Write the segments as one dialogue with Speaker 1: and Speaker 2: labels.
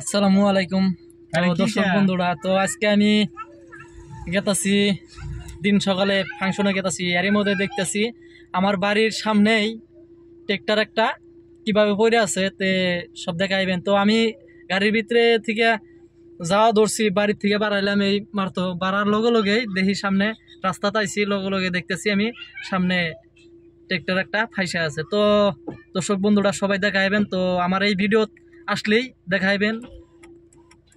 Speaker 1: আসসালামু আলাইকুম দর্শক বন্ধুরা। তো আজকে আমি গেতাছি দিন সকালে ফাংশনে গেতাছি, এরই মধ্যে দেখতেছি আমার বাড়ির সামনেই ট্রেক্টর একটা কিভাবে পড়ে আছে তে সব দেখাইবেন। তো আমি গাড়ির ভিতরে থেকে যাওয়া ধরছি, বাড়ির থেকে বাড়াইলাম এই মারতো বাড়ার লগে লগেই দেখি সামনে রাস্তাতে আইছি, লগে লগে দেখতেছি আমি সামনে ট্রেক্টর একটা ফাইসা আছে। তো দর্শক বন্ধুরা সবাই দেখাইবেন, তো আমার এই ভিডিও আসলেই দেখাইবেন।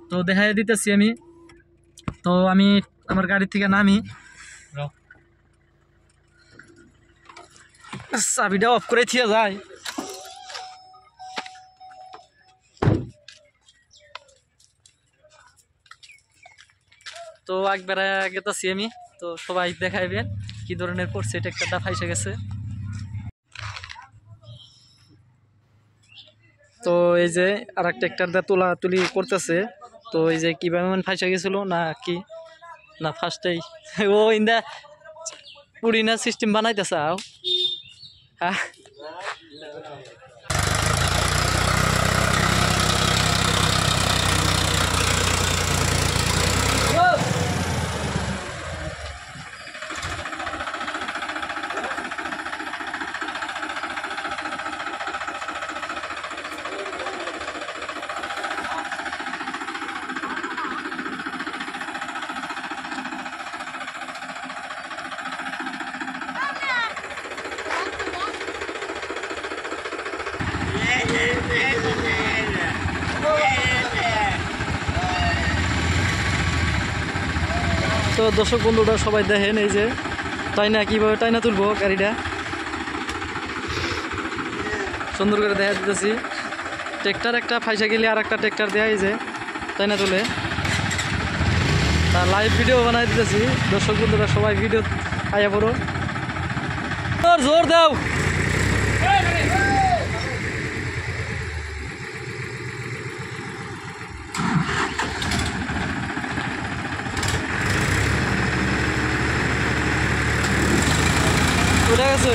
Speaker 1: তো দেখাই দিতেছি আমি। তো আমি আমার গাড়ি থেকে নামি, চাবিটা অফ করে থিয়ে যায়। তো একবার গেতাছি আমি, তো সবাই দেখাইবেন কি ধরনের পড়ছে, ট্রেক্টরটা ফাইসে গেছে। তো এই যে আর এক ট্রেক্টরটা তোলা তুলি করতেছে। তো এই যে কিভাবে ফাইসে গেছিল না কি না ফার্স্টেই ও ইন্দা পুরিনা সিস্টেম বানাইতেছে। হ্যাঁ, তো দর্শক বন্ধুরা সবাই দেখেন এই যে টাইনা কিভাবে টাইনা তুলবো গাড়িটা, সুন্দর করে দেখা দিতেছি। ট্রেক্টর একটা ফাইসা গেলে আর একটা ট্রেক্টর দেয় এই যে টাইনা তুলে, তার লাইভ ভিডিও বানাই দিতেছি। দর্শক বন্ধুরা সবাই ভিডিও আয়া পড়ো, জোর দাও। উঠে গেছে।